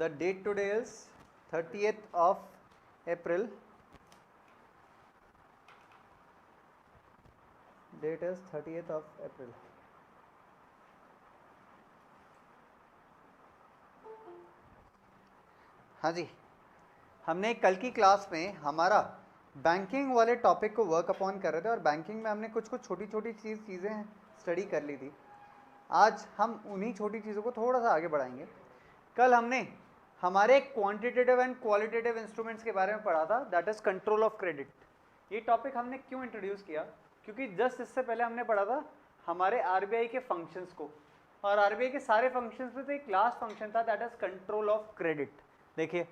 The date today is 30th of April. Date is 30th of April. हाँ जी, हमने कल की क्लास में हमारा बैंकिंग वाले टॉपिक को वर्क अपॉन कर रहे थे और बैंकिंग में हमने कुछ छोटी छोटी चीज़ें स्टडी कर ली थी। आज हम उन्हीं छोटी चीज़ों को थोड़ा सा आगे बढ़ाएंगे। कल हमने हमारे क्वांटिटेटिव एंड क्वालिटेटिव इंस्ट्रूमेंट्स के बारे में पढ़ा था, that is control of credit. ये टॉपिक हमने क्यों इंट्रोड्यूस किया? क्योंकि जस्ट इससे पहले हमने पढ़ा था हमारे आरबीआई के फंक्शंस को, और आरबीआई के सारे फंक्शंस में से एक लास्ट फंक्शन था that is control of credit. देखिए,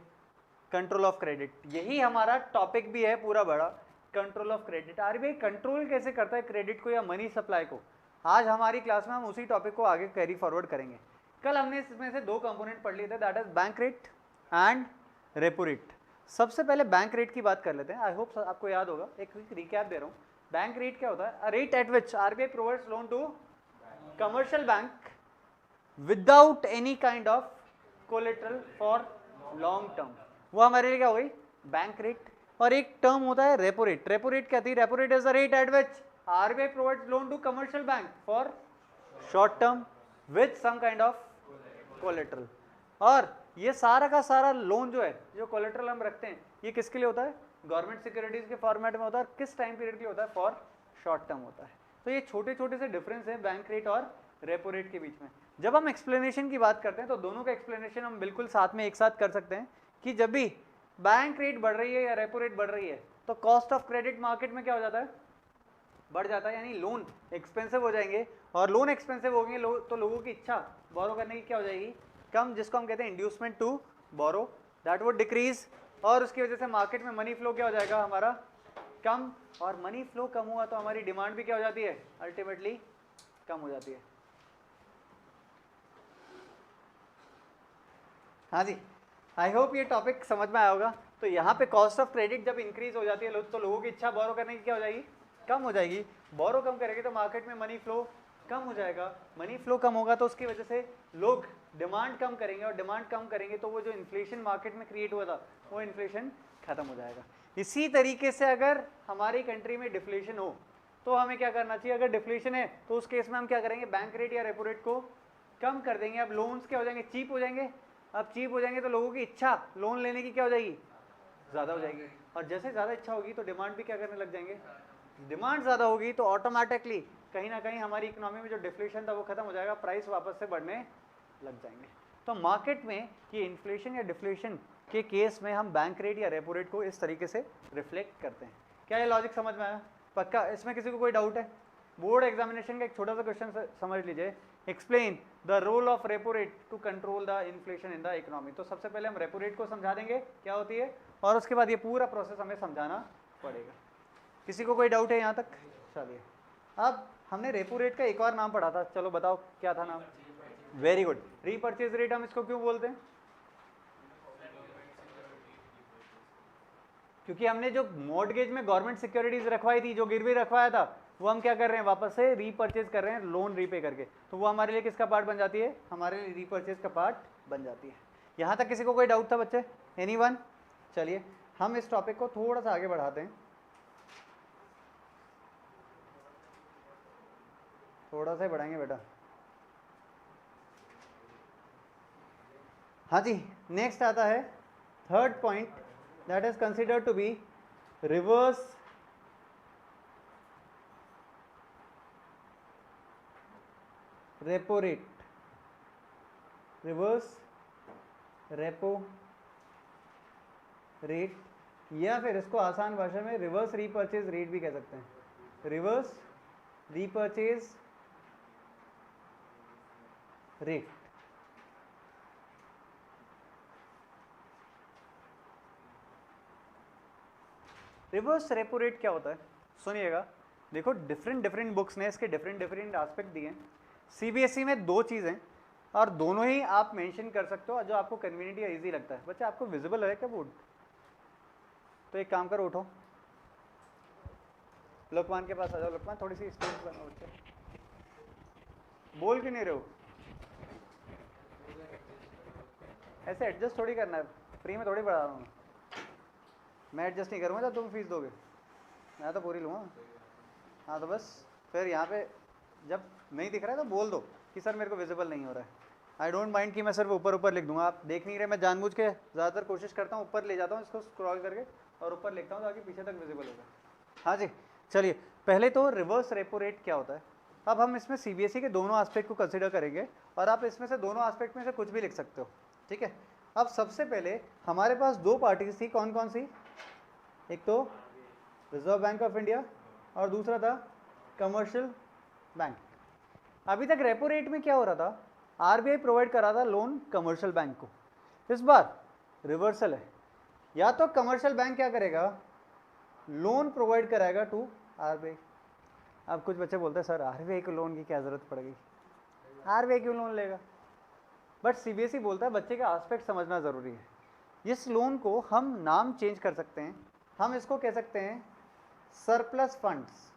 कंट्रोल ऑफ क्रेडिट, यही हमारा टॉपिक भी है पूरा बड़ा, control of credit. RBI control कैसे करता है क्रेडिट को या मनी सप्लाई को, आज हमारी क्लास में हम उसी टॉपिक को आगे कैरी फॉरवर्ड करेंगे। कल हमने इसमें से दो कंपोनेंट पढ़ लिए थे, that is bank rate and repo rate. सबसे पहले बैंक रेट की बात कर लेते हैं। आई होप आपको याद होगा, एक क्विक रिकैप दे रहा हूँ। बैंक रेट क्या होता है? A rate at which RBI provides loan to commercial bank without any kind of collateral for long term. वो हमारे लिए क्या हो गई? Bank rate. और एक टर्म होता है रेपो रेट। रेपो रेट क्या थी? Repo rate is the rate at which RBI provides loan to commercial bank for short term with some kind of collateral. और ये सारा का सारा लोन जो है, जो कोलेटरल हम रखते हैं, ये किसके लिए होता है? गवर्नमेंट सिक्योरिटीज के फॉर्मेट में होता है। और किस टाइम पीरियड के लिए होता है? फॉर शॉर्ट टर्म होता है। तो ये छोटे छोटे से डिफरेंस है बैंक रेट और रेपो रेट के बीच में। जब हम एक्सप्लेनेशन की बात करते हैं तो दोनों का एक्सप्लेनेशन हम बिल्कुल साथ में एक साथ कर सकते हैं कि जब भी बैंक रेट बढ़ रही है या रेपो रेट बढ़ रही है तो कॉस्ट ऑफ क्रेडिट मार्केट में क्या हो जाता है? बढ़ जाता है, यानी लोन एक्सपेंसिव हो जाएंगे। और लोन एक्सपेंसिव होंगे तो लोगों की इच्छा बोरो करने की क्या हो जाएगी? कम, जिसको हम कहते हैं inducement to borrow, that would decrease. और उसकी वजह से मार्केट में मनी फ्लो क्या हो जाएगा? हमारा कम। और मनी फ्लो कम हुआ तो हमारी डिमांड भी क्या हो जाती है? अल्टीमेटली कम हो जाती है। हाँ जी, आई होप ये टॉपिक समझ में आया होगा। तो यहाँ पे कॉस्ट ऑफ क्रेडिट जब इंक्रीज हो जाती है तो लोगों की इच्छा बोरो करने की क्या हो जाएगी? कम हो जाएगी। बोरो कम करेंगे तो मार्केट में मनी फ्लो कम हो जाएगा। मनी फ्लो कम होगा तो उसकी वजह से लोग डिमांड कम करेंगे, और डिमांड कम करेंगे तो वो जो इन्फ्लेशन मार्केट में क्रिएट हुआ था वो इन्फ्लेशन खत्म हो जाएगा। इसी तरीके से अगर हमारी कंट्री में डिफ्लेशन हो तो हमें क्या करना चाहिए? अगर डिफ्लेशन है तो उस केस में हम क्या करेंगे? बैंक रेट या रेपो रेट को कम कर देंगे। अब लोन्स क्या हो जाएंगे? चीप हो जाएंगे। अब चीप हो जाएंगे तो लोगों की इच्छा लोन लेने की क्या हो जाएगी? ज़्यादा हो जाएगी। और जैसे ज़्यादा इच्छा होगी तो डिमांड भी क्या करने लग जाएंगे? डिमांड ज़्यादा होगी तो ऑटोमेटिकली कहीं ना कहीं हमारी इकोनॉमी में जो डिफ्लेशन था वो खत्म हो जाएगा, प्राइस वापस से बढ़ने लग जाएंगे। तो मार्केट में ये इन्फ्लेशन या डिफ्लेशन के केस में हम बैंक रेट या रेपो रेट को इस तरीके से रिफ्लेक्ट करते हैं। क्या ये लॉजिक समझ में आया? पक्का? इसमें किसी को कोई डाउट है? बोर्ड एग्जामिनेशन का एक छोटा सा क्वेश्चन समझ लीजिए, explain the role of repo rate to control the inflation in the economy. तो सबसे पहले हम रेपो रेट को समझा देंगे क्या होती है, और उसके बाद ये पूरा प्रोसेस हमें समझाना पड़ेगा। किसी को कोई डाउट है यहाँ तक? चलिए, अब हमने रेपो रेट का एक और नाम पढ़ा था, चलो बताओ क्या था नाम? Very good, repurchase rate. हम इसको क्यों बोलते हैं? क्योंकि हमने जो मॉर्टगेज में गवर्नमेंट सिक्योरिटीज रखवाई थी, जो गिरवी रखवाया था, वो हम क्या कर रहे हैं? वापस से रीपर्चेज कर रहे हैं, लोन रीपे करके। तो वो हमारे लिए किसका पार्ट बन जाती है? हमारे लिए रीपर्चेज का पार्ट बन जाती है। यहाँ तक किसी को कोई डाउट था बच्चे? एनीवन? चलिए हम इस टॉपिक को थोड़ा सा आगे बढ़ाते हैं, थोड़ा सा बढ़ाएंगे बेटा। हाँ जी, नेक्स्ट आता है third point, that is considered to be reverse repo rate. Reverse repo rate, या फिर इसको आसान भाषा में रिवर्स रीपर्चेज रेट भी कह सकते हैं। Reverse repurchase rate. Reverse repo rate क्या होता है? सुनिएगा, देखो डिफरेंट बुक्स ने इसके डिफरेंट एस्पेक्ट दिए हैं। सीबीएसई में दो चीज़ें, और दोनों ही आप मेंशन कर सकते हो जो आपको कन्वीनियंट या इजी लगता है। बच्चे आपको विजिबल है क्या बोर्ड? तो एक काम करो, उठो, लोकमान के पास आ जाओ। लोकमान थोड़ी सी स्पेस बनाओ बच्चे, बोल क्यों नहीं रहे हो? ऐसे एडजस्ट थोड़ी करना है, फ्री में थोड़ी पढ़ा रहा हूँ मैं एडजस्ट नहीं करूँगा जब तुम फीस दोगे, मैं तो पूरी लूँगा। हाँ तो बस फिर यहाँ पे जब नहीं दिख रहा है तो बोल दो कि सर मेरे को विजिबल नहीं हो रहा है। आई डोंट माइंड कि मैं सिर्फ ऊपर ऊपर लिख दूंगा, आप देख नहीं रहे, मैं जानबूझ के ज़्यादातर कोशिश करता हूँ ऊपर ले जाता हूँ इसको स्क्रॉल करके और ऊपर लिखता हूँ ताकि पीछे तक विजिबल होगा। हाँ जी चलिए, पहले तो रिवर्स रेपो रेट क्या होता है। अब हम इसमें सीबीएसई के दोनों एस्पेक्ट को कंसिडर करेंगे और आप इसमें से दोनों एस्पेक्ट में से कुछ भी लिख सकते हो, ठीक है। अब सबसे पहले हमारे पास दो पार्टीज थी, कौन कौन सी, एक तो रिजर्व बैंक ऑफ इंडिया और दूसरा था कमर्शियल बैंक। अभी तक रेपो रेट में क्या हो रहा था, आरबीआई प्रोवाइड करा था लोन कमर्शियल बैंक को, इस बार रिवर्सल है, या तो कमर्शियल बैंक क्या करेगा, लोन प्रोवाइड कराएगा टू आरबीआई। अब कुछ बच्चे बोलते हैं सर आरबीआई को लोन की क्या जरूरत पड़ गई, आरबीआई क्यों लोन लेगा, बट सीबीएसई बोलता है बच्चे का एस्पेक्ट समझना जरूरी है। इस लोन को हम नाम चेंज कर सकते हैं, हम इसको कह सकते हैं सरप्लस फंड्स।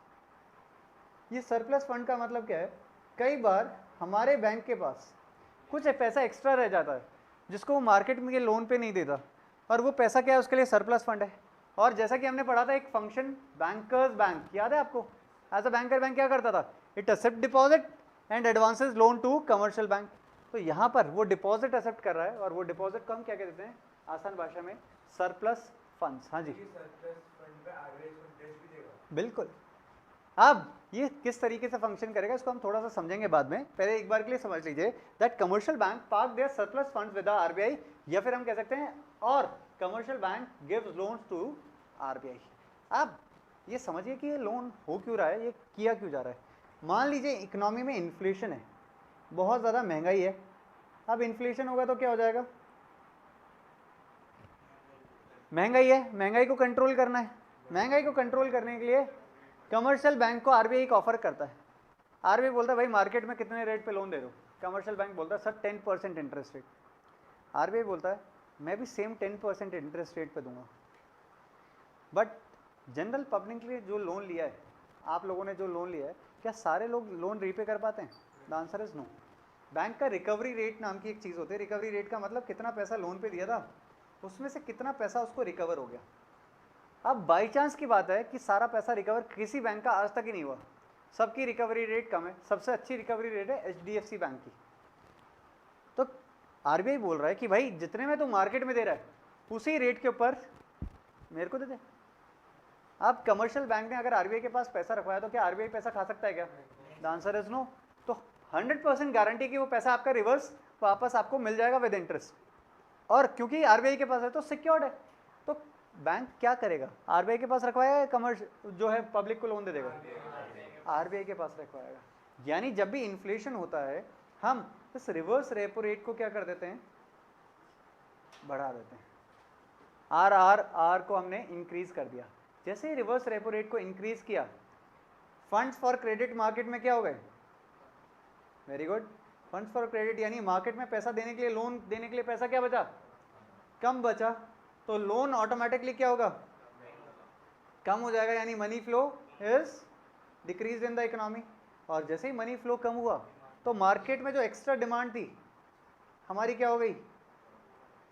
ये सरप्लस फंड का मतलब क्या है, कई बार हमारे बैंक के पास कुछ पैसा एक्स्ट्रा रह जाता है जिसको वो मार्केट में लोन पे नहीं देता, और वो पैसा क्या है, उसके लिए सरप्लस फंड है। और जैसा कि हमने पढ़ा था एक फंक्शन बैंकर्स बैंक, याद है आपको, एज अ बैंकर बैंक क्या करता था, it accept deposit and advances loan to commercial bank. तो यहाँ पर वो डिपॉजिट एक्सेप्ट कर रहा है और वो डिपॉजिट को हम क्या कहते हैं आसान भाषा में, सरप्लस फंड्स। हाँ जी बिल्कुल। अब ये किस तरीके से फंक्शन करेगा इसको हम थोड़ा सा समझेंगे बाद में, पहले एक बार के लिए समझ लीजिए that commercial bank park their surplus funds with the RBI, या फिर हम कह सकते हैं और commercial bank gives loans to RBI. अब ये समझिए कि ये लोन हो क्यों रहा है, ये किया क्यों जा रहा है। मान लीजिए इकोनॉमी में इन्फ्लेशन है, बहुत ज़्यादा महंगाई है, अब इन्फ्लेशन होगा तो क्या हो जाएगा, महंगाई है, महंगाई को कंट्रोल करना है, महंगाई को कंट्रोल करने के लिए कमर्शियल बैंक को आरबीआई एक ऑफर करता है। आरबीआई बोलता है भाई मार्केट में कितने रेट पे लोन दे दो, कमर्शियल बैंक बोलता है सर 10% इंटरेस्ट रेट। आरबीआई बोलता है मैं भी सेम 10% इंटरेस्ट रेट पे दूंगा। बट जनरल पब्लिक के लिए जो लोन लिया है, आप लोगों ने जो लोन लिया है, क्या सारे लोग लोन रीपे कर पाते हैं, the answer is no. Bank का रिकवरी रेट नाम की एक चीज़ होती है, रिकवरी रेट का मतलब कितना पैसा लोन पे दिया था उसमें से कितना पैसा उसको रिकवर हो गया। अब बाई चांस की बात है कि सारा पैसा रिकवर किसी बैंक का आज तक ही नहीं हुआ, सबकी रिकवरी रेट कम है, सबसे अच्छी रिकवरी रेट है एचडीएफसी बैंक की। तो आरबीआई बोल रहा है कि भाई जितने में तू मार्केट में दे रहा है उसी रेट के ऊपर मेरे को दे दे। अब कमर्शियल बैंक ने अगर आरबीआई के पास पैसा रखवाया तो क्या आरबीआई पैसा खा सकता है क्या, द आंसर इज नो। तो 100% गारंटी कि वो पैसा आपका रिवर्स वापस आपको मिल जाएगा विद इंटरेस्ट, और क्योंकि आरबीआई के पास है तो सिक्योर्ड है। तो बैंक क्या करेगा, आरबीआई के पास रखवाएगा, कमर्शियल जो है पब्लिक को लोन दे देगा, आरबीआई के पास रखवाएगा। यानी जब भी इन्फ्लेशन होता है हम इस रिवर्स रेपो रेट को क्या कर देते हैं, बढ़ा देते हैं। आर को हमने इंक्रीज कर दिया, जैसे ही रिवर्स रेपो रेट को इंक्रीज किया फंड्स फॉर क्रेडिट मार्केट में क्या हो गए, very good, funds for credit यानी मार्केट में पैसा देने के लिए, लोन देने के लिए पैसा क्या बचा, कम बचा, तो लोन ऑटोमेटिकली क्या होगा, कम हो जाएगा, यानी money flow is decrease in the economy. और जैसे ही मनी फ्लो कम हुआ तो मार्केट में जो एक्स्ट्रा डिमांड थी हमारी क्या हो गई,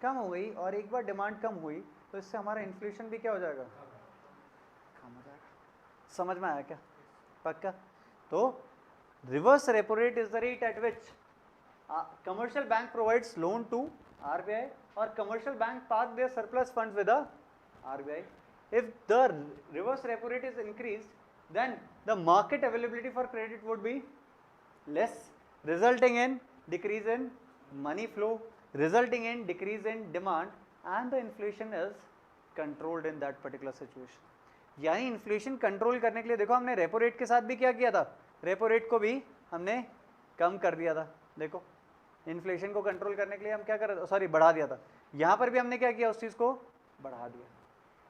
कम हो गई, और एक बार डिमांड कम हुई तो इससे हमारा इन्फ्लेशन भी क्या हो जाएगा, कम हो जाएगा। समझ में आया क्या, पक्का। तो reverse repo rate is the rate at which commercial bank provides loan to RBI और commercial bank park their surplus funds with the RBI. If the reverse repo rate is increased, then the market availability for credit would be less, resulting in decrease in money flow, resulting in decrease in demand, and the inflation is controlled in that particular situation. यानी inflation control करने के लिए देखो हमने repo rate के साथ भी क्या किया था, रेपो रेट को भी हमने कम कर दिया था। देखो इन्फ्लेशन को कंट्रोल करने के लिए हम क्या कर रहे थे, सॉरी बढ़ा दिया था, यहाँ पर भी हमने क्या किया, उस चीज़ को बढ़ा दिया।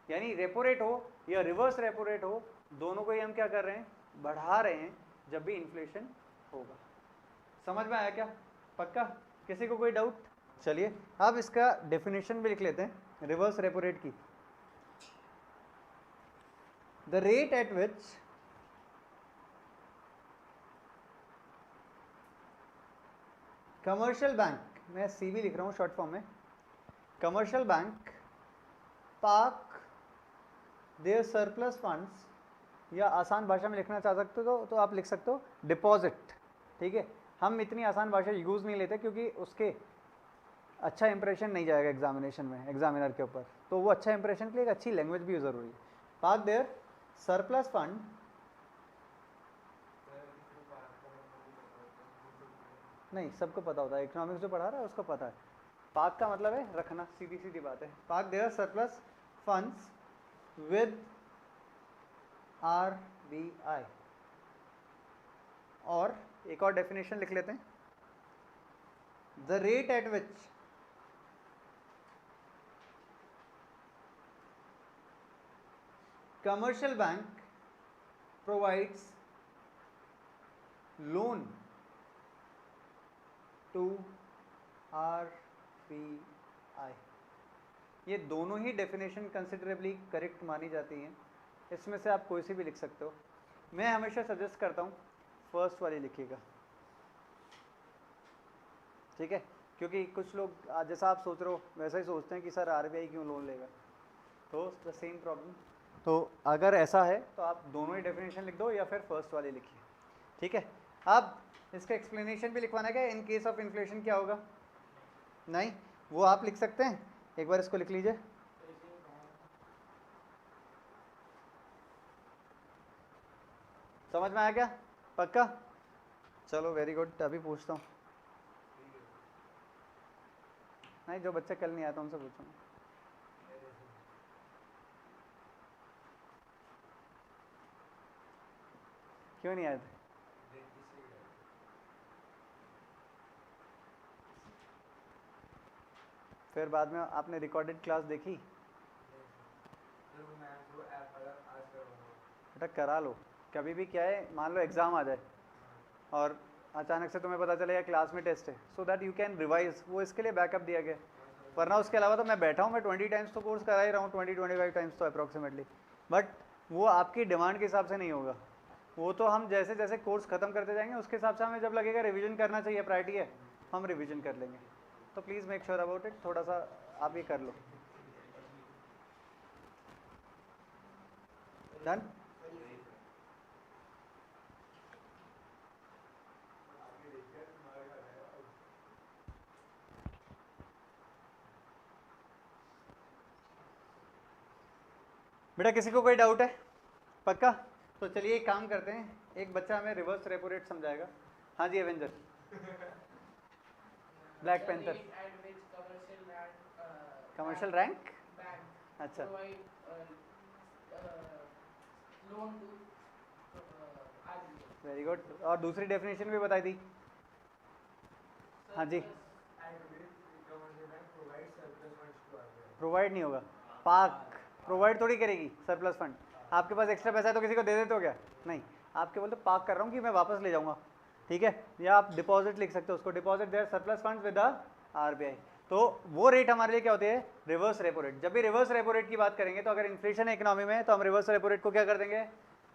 यानी रेपो रेट हो या रिवर्स रेपो रेट हो, दोनों को ही हम क्या कर रहे हैं, बढ़ा रहे हैं जब भी इन्फ्लेशन होगा। समझ में आया क्या, पक्का, किसी को कोई डाउट। चलिए अब इसका डेफिनेशन भी लिख लेते हैं रिवर्स रेपो रेट की। The rate at which commercial bank, मैं सीबी लिख रहा हूँ शॉर्ट फॉर्म में, commercial bank park their surplus funds, या आसान भाषा में लिखना चाह सकते हो तो आप लिख सकते हो डिपॉजिट। ठीक है, हम इतनी आसान भाषा यूज़ नहीं लेते क्योंकि उसके अच्छा इंप्रेशन नहीं जाएगा एग्जामिनेशन में, एग्जामिनर के ऊपर, तो वो अच्छा इंप्रेशन के लिए एक अच्छी लैंग्वेज भी ज़रूरी है। पार्क देयर सरप्लस फंड, नहीं सबको पता होता है, इकोनॉमिक्स जो पढ़ा रहा है उसको पता है। पार्क का मतलब है रखना, सीधी सीधी बात है। Park their surplus funds with RBI। और एक और डेफिनेशन लिख लेते हैं, the rate at which commercial bank provides loan to RBI। ये दोनों ही डेफिनेशन कंसिडरेबली करेक्ट मानी जाती हैं, इसमें से आप कोई सी भी लिख सकते हो। मैं हमेशा सजेस्ट करता हूँ फर्स्ट वाली लिखिएगा, ठीक है, क्योंकि कुछ लोग जैसा आप सोच रहे हो वैसा ही सोचते हैं कि सर RBI क्यों लोन लेगा, तो द सेम प्रॉब्लम। तो अगर ऐसा है तो आप दोनों ही डेफिनेशन लिख दो या फिर फर्स्ट वाली लिखिए, ठीक है। अब इसका एक्सप्लेनेशन भी लिखवाना क्या, इन केस ऑफ इन्फ्लेशन क्या होगा, नहीं वो आप लिख सकते हैं, एक बार इसको लिख लीजिए। समझ में आया क्या, पक्का? चलो वेरी गुड, अभी पूछता हूँ। नहीं, जो बच्चे कल नहीं आए तो उनसे पूछूंगा। क्यों नहीं आए थे? फिर बाद में आपने रिकॉर्डेड क्लास देखी? बेटा करा लो, कभी भी क्या है, मान लो एग्ज़ाम आ जाए और अचानक से तुम्हें पता चलेगा क्लास में टेस्ट है, so that you can revise, वो इसके लिए बैकअप दिया गया। वरना उसके अलावा तो मैं बैठा हूँ, मैं 20 टाइम्स तो कोर्स करा ही रहा हूँ, 20-25 टाइम्स तो अप्रॉक्सीमेटली, बट वो आपकी डिमांड के हिसाब से नहीं होगा। वो तो हम जैसे जैसे कोर्स ख़त्म करते जाएंगे उसके हिसाब से हमें जब लगेगा रिवीजन करना चाहिए, प्रायोरिटी है, हम रिवीजन कर लेंगे। तो please make sure about it, थोड़ा सा आप ये कर लो। डन? बेटा किसी को कोई डाउट है? पक्का? तो चलिए एक काम करते हैं, एक बच्चा हमें रिवर्स रेपो रेट समझाएगा। हाँ जी Avenger. Black Panther. Commercial rank, अच्छा वेरी गुड, और दूसरी डेफिनेशन भी बताई थी। हाँ जी, प्रोवाइड नहीं होगा, पार्क प्रोवाइड थोड़ी करेगी सरप्लस फंड। आपके पास एक्स्ट्रा पैसा है तो किसी को दे देते हो क्या? नहीं, आपके बोलते पार्क कर रहा हूँ कि मैं वापस ले जाऊँगा, ठीक है, या आप डिपॉजिट लिख सकते हो उसको, deposit their surplus funds with the RBI। तो वो रेट हमारे लिए क्या होती है, रिवर्स रेपो रेट। जब भी रिवर्स रेपो रेट की बात करेंगे तो अगर इन्फ्लेशन है इकोनॉमी में तो हम रिवर्स रेपो रेट को क्या कर देंगे,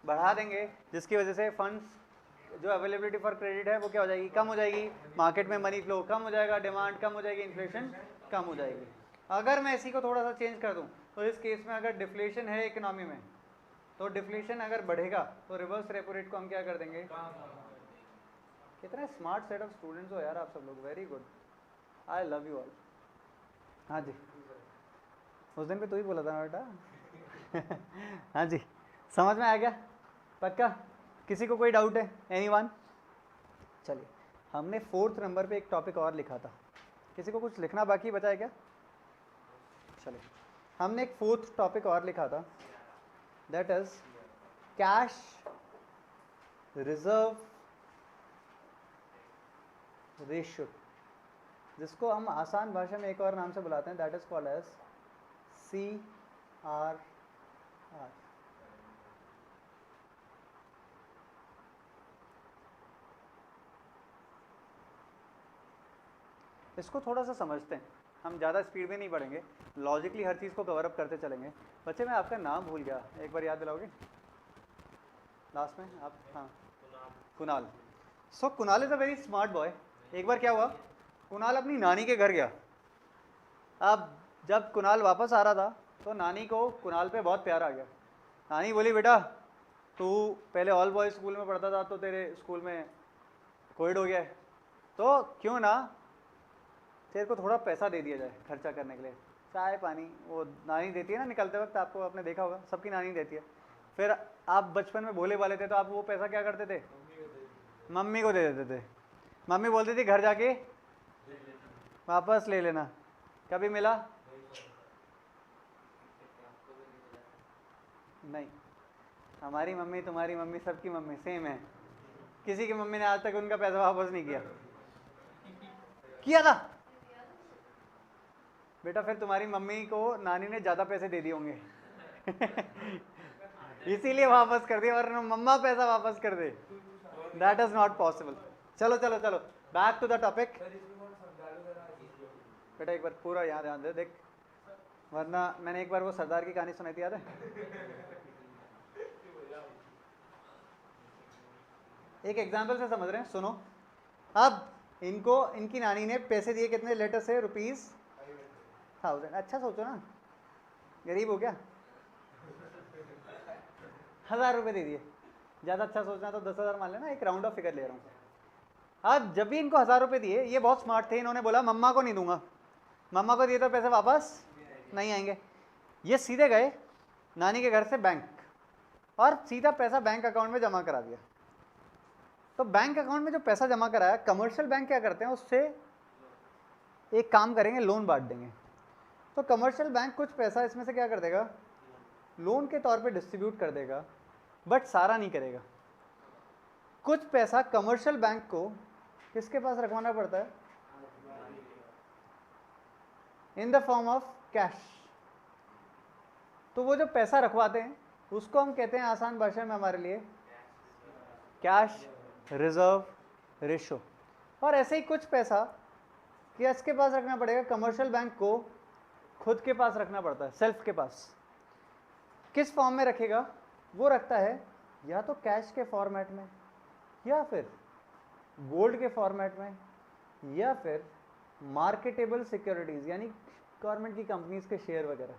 बढ़ा देंगे, जिसकी वजह से फंड्स जो अवेलेबिलिटी फॉर क्रेडिट है वो क्या हो जाएगी, कम हो जाएगी, मार्केट में मनी फ्लो कम हो जाएगा, डिमांड कम हो जाएगी, इन्फ्लेशन कम हो जाएगी। अगर मैं इसी को थोड़ा सा चेंज कर दूं तो इस केस में अगर डिफ्लेशन है इकोनॉमी में तो डिफ्लेशन अगर बढ़ेगा तो रिवर्स रेपो रेट को हम क्या कर देंगे। कितना स्मार्ट सेट ऑफ स्टूडेंट्स हो यार आप सब लोग, very good, I love you all. हाँ जी, उस दिन पे तू ही बोला था ना बेटा। हाँ जी, समझ में आ गया, पक्का? किसी को कोई डाउट है, एनीवन? चलिए, हमने 4th नंबर पे एक टॉपिक और लिखा था, किसी को कुछ लिखना बाकी बचा है क्या? चलिए, हमने एक 4th टॉपिक और लिखा था, that is cash reserve ratio, जिसको हम आसान भाषा में एक और नाम से बुलाते हैं, that is called as CRR। इसको थोड़ा सा समझते हैं, हम ज़्यादा स्पीड में नहीं बढ़ेंगे, लॉजिकली हर चीज़ को कवर अप करते चलेंगे। बच्चे मैं आपका नाम भूल गया, एक बार याद दिलाओगे लास्ट में आप? हाँ, Kunal. So Kunal is a very smart boy. एक बार क्या हुआ, कुणाल अपनी नानी के घर गया। अब जब कुणाल वापस आ रहा था तो नानी को कुणाल पे बहुत प्यार आ गया। नानी बोली बेटा तू पहले ऑल बॉयज स्कूल में पढ़ता था तो तेरे स्कूल में कोविड हो गया है, तो क्यों ना तेरे को थोड़ा पैसा दे दिया जाए खर्चा करने के लिए, चाय पानी वो नानी देती है ना निकलते वक्त, आपको आपने देखा होगा सबकी नानी देती है। फिर आप बचपन में भोले वाले थे तो आप वो पैसा क्या करते थे? मम्मी को दे देते थे। मम्मी बोलती थी घर जाके वापस ले लेना। कभी मिला? नहीं। हमारी मम्मी तुम्हारी मम्मी सबकी मम्मी सेम है, किसी की मम्मी ने आज तक उनका पैसा वापस नहीं किया था। बेटा फिर तुम्हारी मम्मी को नानी ने ज्यादा पैसे दे दिए होंगे इसीलिए वापस कर दिया, वरना मम्मा पैसा वापस कर दे, दैट इज नॉट पॉसिबल। चलो चलो चलो बैक टू द टॉपिक। बेटा एक बार पूरा याद ध्यान दे देख, वरना मैंने एक बार वो सरदार की कहानी सुनाई थी, याद है? एक एग्जाम्पल से समझ रहे हैं, सुनो। अब इनको इनकी नानी ने पैसे दिए, कितने लेटर से? ₹1000। अच्छा सोचो ना, गरीब हो क्या? 1000 रुपये दे दिए, ज़्यादा अच्छा सोचना तो 10,000 मान लेना, एक राउंड ऑफ फिगर ले रहा हूँ। अब जब भी इनको 1000 रुपये दिए, ये बहुत स्मार्ट थे, इन्होंने बोला मम्मा को नहीं दूंगा, मम्मा को दिए तो पैसे वापस नहीं आएंगे। ये सीधे गए नानी के घर से बैंक और सीधा पैसा बैंक अकाउंट में जमा करा दिया। तो बैंक अकाउंट में जो पैसा जमा कराया, कमर्शियल बैंक क्या करते हैं, उससे एक काम करेंगे, लोन बांट देंगे। तो कमर्शियल बैंक कुछ पैसा इसमें से क्या कर देगा, लोन के तौर पे डिस्ट्रीब्यूट कर देगा, बट सारा नहीं करेगा। कुछ पैसा कमर्शियल बैंक को किसके पास रखवाना पड़ता है? इन द फॉर्म ऑफ कैश। तो वो जो पैसा रखवाते हैं उसको हम कहते हैं आसान भाषा में हमारे लिए कैश रिजर्व रेशो। और ऐसे ही कुछ पैसा किसके पास रखना पड़ेगा? कमर्शियल बैंक को खुद के पास रखना पड़ता है, सेल्फ के पास। किस फॉर्म में रखेगा? वो रखता है या तो कैश के फॉर्मेट में, या फिर गोल्ड के फॉर्मेट में, या फिर मार्केटेबल सिक्योरिटीज, यानी गवर्नमेंट की कंपनीज के शेयर वगैरह,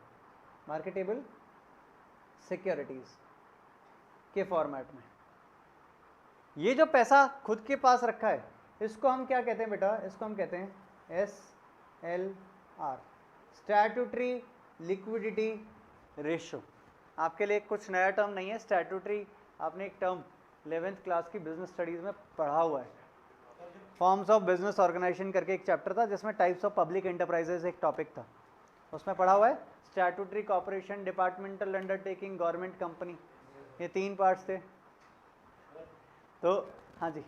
मार्केटेबल सिक्योरिटीज के फॉर्मेट में। ये जो पैसा खुद के पास रखा है इसको हम क्या कहते हैं बेटा? इसको हम कहते हैं SLR, स्टैट्यूटरी लिक्विडिटी रेशो। आपके लिए कुछ नया टर्म नहीं है, स्टैट्यूटरी आपने एक टर्म 11th क्लास की बिजनेस स्टडीज में पढ़ा हुआ है। फॉर्म्स ऑफ बिजनेस ऑर्गेनाइजेशन करके एक चैप्टर था जिसमें टाइप्स ऑफ पब्लिक एंटरप्राइजेज एक टॉपिक था, उसमें पढ़ा हुआ है। Statutory, corporation, departmental undertaking, government company, ये 3 पार्ट्स थे। तो हाँ जी,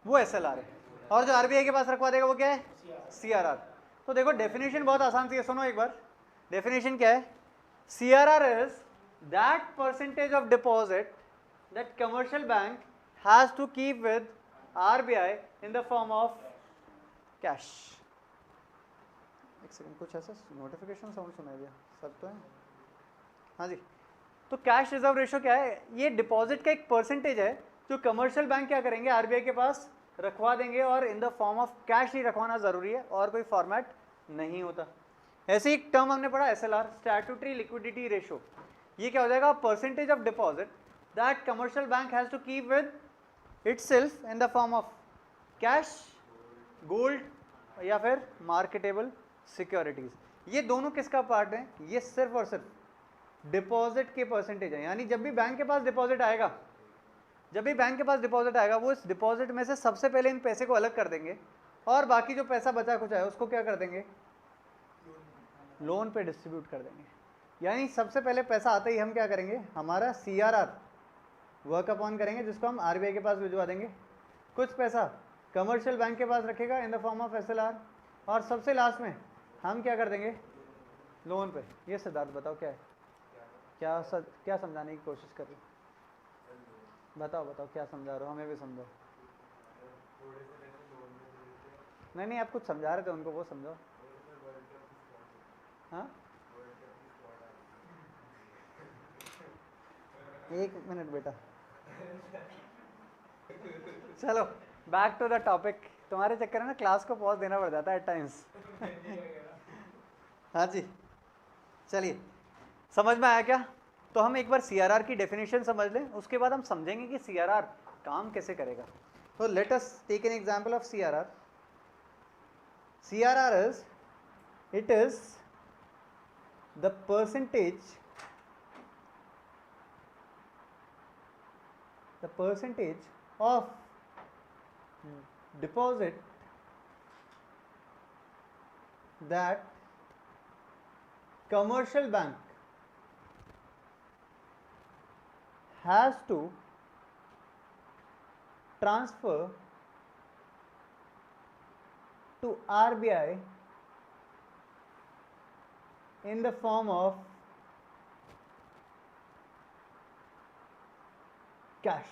वो SLR है, और जो RBI के पास रखवा देगा वो क्या है? CRR। तो देखो डेफिनेशन बहुत आसान सी है, सुनो एक बार। डेफिनेशन क्या है? CRR is that percentage of deposit that commercial bank has to keep with RBI in the form of cash. एक सेकंड, कुछ ऐसा नोटिफिकेशन साउंड सुनाई दिया, सब तो है? हाँ जी। तो कैश रिजर्व रेशो क्या है? ये डिपॉजिट का एक परसेंटेज है जो कमर्शियल बैंक क्या करेंगे, RBI के पास रखवा देंगे, और in the form of cash ही रखवाना जरूरी है, और कोई फॉर्मेट नहीं होता। ऐसे एक टर्म हमने पढ़ा SLR, स्टैट्यूटरी लिक्विडिटी रेशो। ये क्या हो जाएगा? Percentage of deposit that commercial bank has to keep with itself in the form of cash, gold, या फिर मार्केटेबल सिक्योरिटीज। ये दोनों किसका पार्ट है? ये सिर्फ और सिर्फ डिपॉजिट के परसेंटेज है। यानी जब भी बैंक के पास डिपॉजिट आएगा, वो इस डिपॉजिट में से सबसे पहले इन पैसे को अलग कर देंगे, और बाकी जो पैसा बचा कुछ है उसको क्या कर देंगे? लोन पे डिस्ट्रीब्यूट कर देंगे। यानी सबसे पहले पैसा आते ही हम क्या करेंगे? हमारा CRR वर्क अपॉन करेंगे, जिसको हम RBI के पास भिजवा देंगे। कुछ पैसा कमर्शियल बैंक के पास रखेगा इन द फॉर्म ऑफ SLR, और सबसे लास्ट में हम क्या कर देंगे? लोन पे। ये सिद्धार्थ बताओ क्या है? क्या समझाने की कोशिश कर रहे हो? बताओ क्या समझा रहे हो? हमें भी समझाओ। नहीं, आप कुछ समझा रहे थे उनको, वो समझाओ। हाँ, 1 मिनट बेटा। चलो बैक टू द टॉपिक। तुम्हारे चक्कर में ना क्लास को पॉज देना पड़ जाता है एट टाइम्स। हाँ जी, चलिए समझ में आया क्या? तो हम एक बार CRR की डेफिनेशन समझ लें, उसके बाद हम समझेंगे कि CRR काम कैसे करेगा। तो let us take an example of CRR. CRR is, it is the percentage of deposit that commercial bank has to transfer to RBI in the form of cash.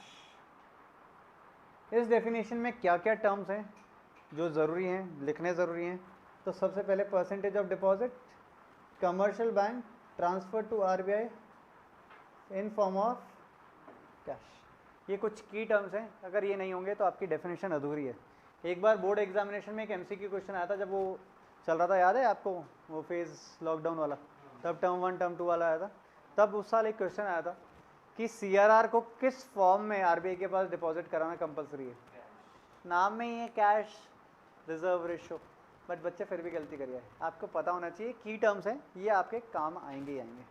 इस डेफिनेशन में क्या क्या टर्म्स हैं जो ज़रूरी हैं, लिखने ज़रूरी हैं? तो सबसे पहले percentage of deposit commercial bank transfer to RBI in form of cash. ये कुछ की टर्म्स हैं, अगर ये नहीं होंगे तो आपकी डेफिनेशन अधूरी है। एक बार बोर्ड एग्जामिनेशन में एक MCQ क्वेश्चन आया था, जब वो चल रहा था, याद है आपको, वो फेज़ लॉकडाउन वाला, तब टर्म 1 टर्म 2 वाला आया था। तब उस साल एक क्वेश्चन आया था कि CRR को किस फॉर्म में RBI के पास डिपॉजिट कराना कंपलसरी है। नाम में ही है कैश रिजर्व रेशो, बट बच्चे फिर भी गलती करिए। आपको पता होना चाहिए की टर्म्स हैं, ये आपके काम आएंगे ही आएंगे,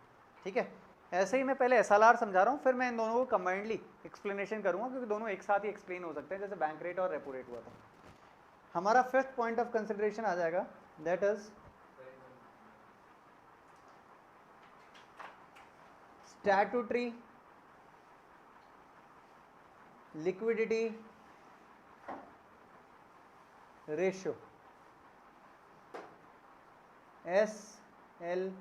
ठीक है। ऐसे ही मैं पहले SLR समझा रहा हूँ, फिर मैं इन दोनों को कंबाइंडली एक्सप्लेनेशन करूँगा, क्योंकि दोनों एक साथ ही एक्सप्लेन हो सकते हैं, जैसे बैंक रेट और रेपो रेट हुआ था। हमारा फिफ्थ पॉइंट ऑफ कंसिडरेशन आ जाएगा, that is statutory liquidity ratio, SLR,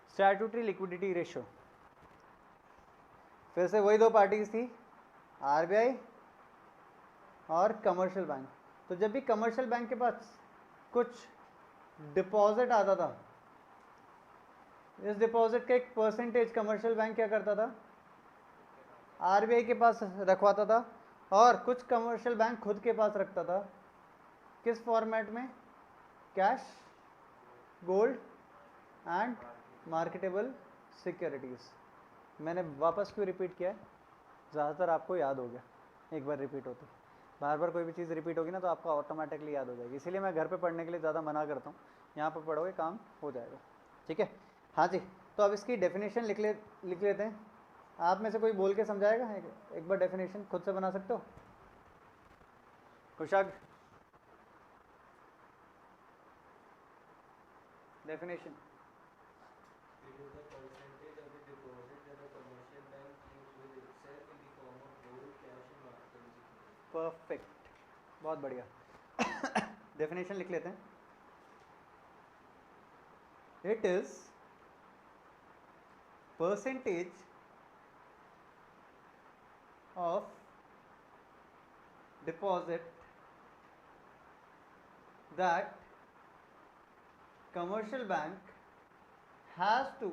statutory liquidity ratio. फिर से वही दो पार्टीज थी, RBI और कमर्शियल बैंक। तो जब भी कमर्शियल बैंक के पास कुछ डिपॉजिट आता था, इस डिपॉजिट का एक परसेंटेज कमर्शियल बैंक क्या करता था, RBI के पास रखवाता था, और कुछ कमर्शियल बैंक खुद के पास रखता था। किस फॉर्मेट में? Cash, gold and marketable securities. मैंने वापस क्यों रिपीट किया है? ज़्यादातर आपको याद हो गया एक बार रिपीट होती। बार बार कोई भी चीज़ रिपीट होगी ना तो आपको ऑटोमेटिकली याद हो जाएगी, इसीलिए मैं घर पे पढ़ने के लिए ज़्यादा मना करता हूँ। यहाँ पर पढ़ोगे काम हो जाएगा, ठीक है। हाँ जी, तो अब इसकी डेफिनेशन लिख लेते हैं। आप में से कोई बोल के समझाएगा? एक बार डेफिनेशन खुद से बना सकते हो? कुशाग, डेफिनेशन। परफेक्ट, बहुत बढ़िया। डेफिनेशन लिख लेते हैं। It is percentage of deposit that commercial bank has to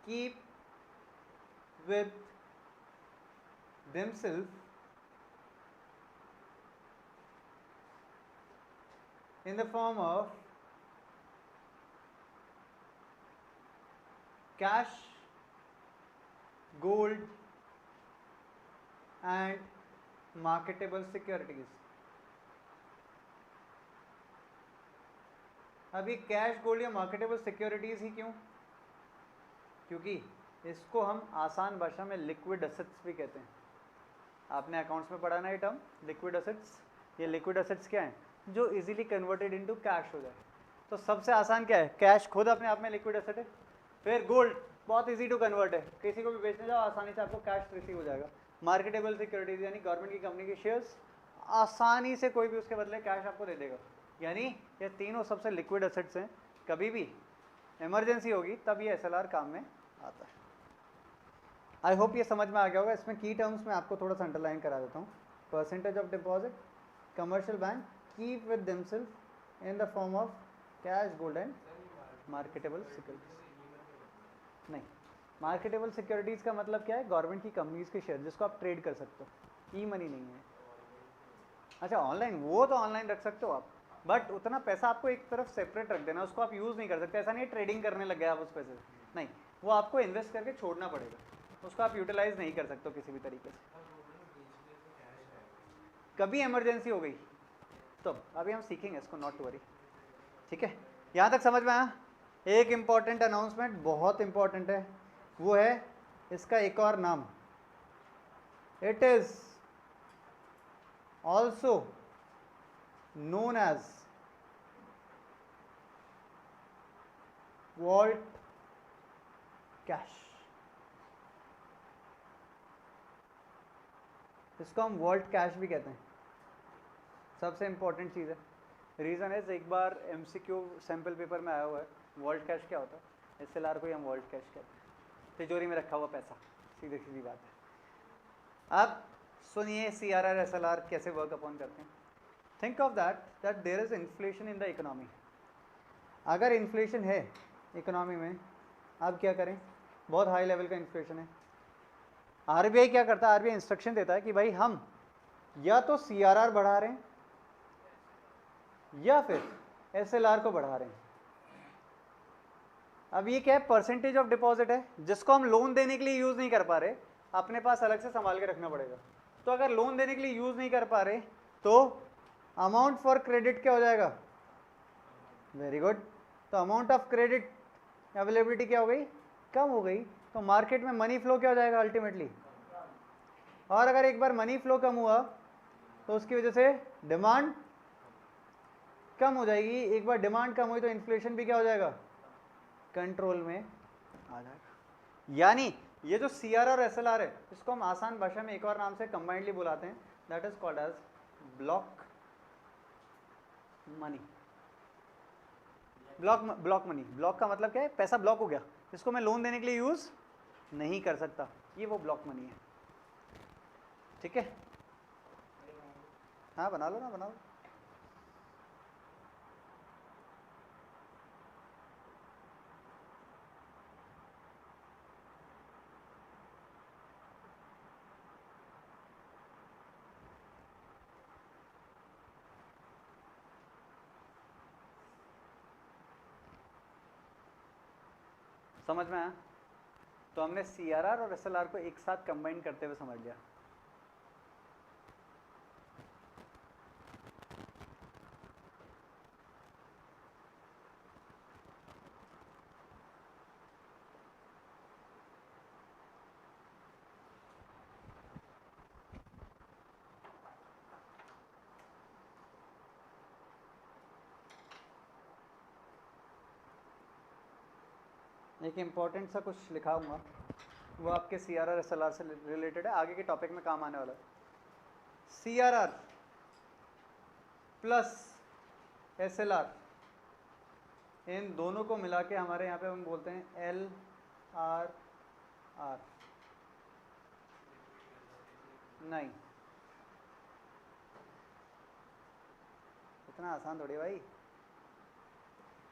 keep with themselves in the form of cash, gold and marketable securities. अभी कैश, गोल्ड या मार्केटेबल सिक्योरिटीज़ ही क्यों? क्योंकि इसको हम आसान भाषा में लिक्विड एसेट्स भी कहते हैं। आपने अकाउंट्स में पढ़ा ना ये टर्म, लिक्विड एसेट्स। ये लिक्विड एसेट्स क्या हैं? जो इजीली कन्वर्टेड इनटू कैश हो जाए। तो सबसे आसान क्या है? कैश खुद अपने आप में लिक्विड एसेट है। फिर गोल्ड बहुत इजी टू कन्वर्ट है, किसी को भी बेचने जाओ आसानी से आपको कैश रिसीव हो जाएगा। मार्केटेबल सिक्योरिटीज़ यानी गवर्नमेंट की कंपनी के शेयर्स, आसानी से कोई भी उसके बदले कैश आपको दे देगा। यानी ये तीनों सबसे लिक्विड एसेट्स हैं, कभी भी इमरजेंसी होगी तब ये SLR काम में आता है। आई होप ये समझ में आ गया होगा। इसमें की टर्म्स में आपको थोड़ा सा अंडरलाइन करा देता हूँ। Percentage of deposit commercial bank keep with themselves in the form of cash, gold and marketable securities. नहीं, मार्केटेबल सिक्योरिटीज़ का मतलब क्या है? गवर्नमेंट की कंपनीज के शेयर जिसको आप ट्रेड कर सकते हो। ई मनी नहीं है। अच्छा ऑनलाइन, वो तो ऑनलाइन रख सकते हो आप, बट उतना पैसा आपको एक तरफ सेपरेट रख देना, उसको आप यूज़ नहीं कर सकते। ऐसा नहीं है ट्रेडिंग करने लग गए आप उस पैसे से, नहीं, वो आपको इन्वेस्ट करके छोड़ना पड़ेगा, उसको आप यूटिलाइज नहीं कर सकते हो किसी भी तरीके से। कभी इमरजेंसी हो गई तो अभी हम सीखेंगे इसको, नॉट टू वरी, ठीक है। यहाँ तक समझ में आया। एक इम्पॉर्टेंट अनाउंसमेंट, बहुत इम्पॉर्टेंट है, वो है इसका एक और नाम, it is also known as vault cash. इसको हम वॉल्ट कैश भी कहते हैं। सबसे इंपॉर्टेंट चीज़ है, रीज़न है, एक बार एमसीक्यू सैम्पल पेपर में आया हुआ है, वॉल्ट कैश क्या होता है, एसएलआर को ही हम वॉल्ट कैश कहते हैं, तिजोरी में रखा हुआ पैसा, सीधी सीधी बात है। अब सुनिए सीआरआर एसएलआर कैसे वर्क अपॉन करते हैं। Think of that there is inflation in the economy. अगर इन्फ्लेशन है इकोनॉमी में, आप क्या करें, बहुत हाई लेवल का इन्फ्लेशन है, आरबीआई क्या करता है, आरबीआई इंस्ट्रक्शन देता है कि भाई हम या तो सीआरआर बढ़ा रहे हैं या फिर एसएलआर को बढ़ा रहे हैं। अब ये क्या है, परसेंटेज ऑफ डिपॉजिट है, जिसको हम लोन देने के लिए यूज नहीं कर पा रहे, अपने पास अलग से संभाल के रखना पड़ेगा। तो अगर लोन देने के लिए यूज नहीं कर पा रहे तो अमाउंट फॉर क्रेडिट क्या हो जाएगा, वेरी गुड, तो अमाउंट ऑफ क्रेडिट अवेलेबिलिटी क्या हो गई, कम हो गई, तो मार्केट में मनी फ्लो क्या हो जाएगा अल्टीमेटली। और अगर एक बार मनी फ्लो कम हुआ तो उसकी वजह से डिमांड कम हो जाएगी, एक बार डिमांड कम हुई तो इन्फ्लेशन भी क्या हो जाएगा, कंट्रोल में आ जाएगा। यानी ये जो सीआरआर और एसएलआर है, इसको हम आसान भाषा में एक और नाम से कंबाइंडली बुलाते हैं, that is called as block money. Block money, block का मतलब क्या है, पैसा ब्लॉक हो गया, इसको मैं लोन देने के लिए यूज नहीं कर सकता, ये वो ब्लॉक मनी है, ठीक है। हाँ बना लो ना, बना लो। समझ में आया। तो हमने सीआरआर और एसएलआर को एक साथ कंबाइन करते हुए समझ लिया। एक इम्पॉर्टेंट सा कुछ लिखा हुआ, वो आपके सीआरआर एसएलआर से रिलेटेड है, आगे के टॉपिक में काम आने वाला है। सीआरआर प्लस एसएलआर, इन दोनों को मिला के हमारे यहाँ पे हम बोलते हैं एल आर आर। नहीं, इतना आसान थोड़ी भाई,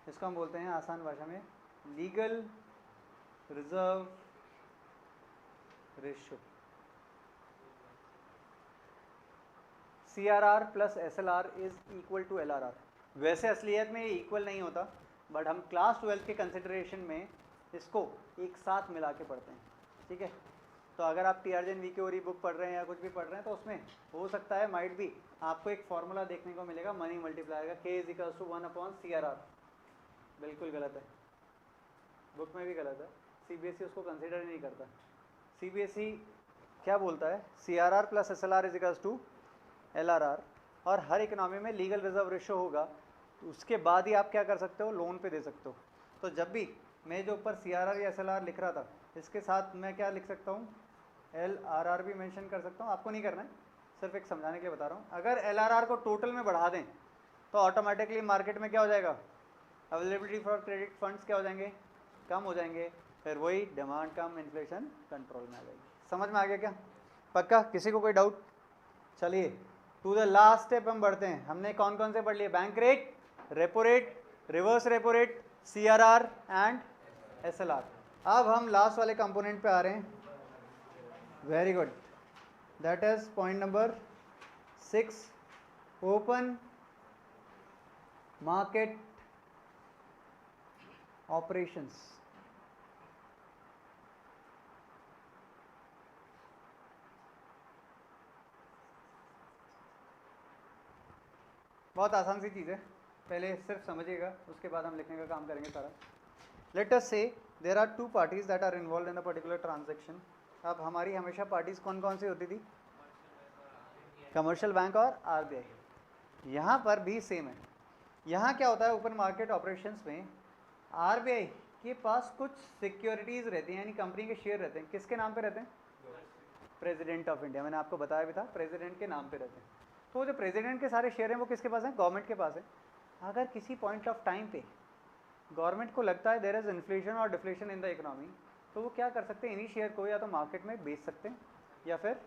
इसको हम बोलते हैं आसान भाषा में legal reserve ratio. CRR plus SLR is equal to LRR. वैसे असलियत में ये इक्वल नहीं होता, बट हम क्लास 12 के कंसिडरेशन में इसको एक साथ मिला के पढ़ते हैं, ठीक है। तो अगर आप टीआरजेन वी की ओरी बुक पढ़ रहे हैं या कुछ भी पढ़ रहे हैं, तो उसमें हो सकता है माइट भी आपको एक फॉर्मूला देखने को मिलेगा मनी मल्टीप्लायर का, के इज इक्वल्स टू 1/CRR। बिल्कुल गलत है, बुक में भी गलत है, सीबीएसई उसको कंसिडर ही नहीं करता। सीबीएसई क्या बोलता है, CRR plus SLR is equals to LRR, और हर इकोनॉमी में लीगल रिजर्व रेशियो होगा, उसके बाद ही आप क्या कर सकते हो, लोन पे दे सकते हो। तो जब भी मैं जो ऊपर सीआरआर या एसएलआर लिख रहा था, इसके साथ मैं क्या लिख सकता हूँ, एलआरआर भी मेंशन कर सकता हूँ। आपको नहीं करना है, सिर्फ एक समझाने के लिए बता रहा हूँ। अगर एलआरआर को टोटल में बढ़ा दें तो ऑटोमेटिकली मार्केट में क्या हो जाएगा, अवेलेबिलिटी फॉर क्रेडिट फंड्स क्या हो जाएंगे, कम हो जाएंगे, फिर वही डिमांड कम, इन्फ्लेशन कंट्रोल में आ जाएगी। समझ में आ गया क्या, पक्का, किसी को कोई डाउट। चलिए टू द लास्ट स्टेप हम बढ़ते हैं। हमने कौन कौन से पढ़ लिए, bank rate, repo rate, reverse repo rate, CRR and SLR. अब हम लास्ट वाले कंपोनेंट पे आ रहे हैं, very good, that is point number 6, open market operations. बहुत आसान सी चीज़ है, पहले सिर्फ समझिएगा, उसके बाद हम लिखने का काम करेंगे सारा। Let us say there are two parties that are involved in a particular transaction. अब हमारी हमेशा पार्टीज कौन कौन सी होती थी? कमर्शियल बैंक और आरबीआई। यहाँ पर भी सेम है। यहाँ क्या होता है, ओपन मार्केट ऑपरेशंस में आरबीआई के पास कुछ सिक्योरिटीज़ रहती हैं, यानी कंपनी के शेयर रहते हैं। किसके नाम पे रहते हैं? President of India. मैंने आपको बताया भी था, प्रेसिडेंट के नाम पे रहते हैं। तो जो प्रेसिडेंट के सारे शेयर हैं वो किसके पास हैं? गवर्नमेंट के पास है। अगर किसी पॉइंट ऑफ टाइम पे गवर्नमेंट को लगता है देयर इज इन्फ्लेशन और डिफ्लेशन इन द इकोनॉमी, तो वो क्या कर सकते हैं? इन्हीं शेयर को या तो मार्केट में बेच सकते हैं या फिर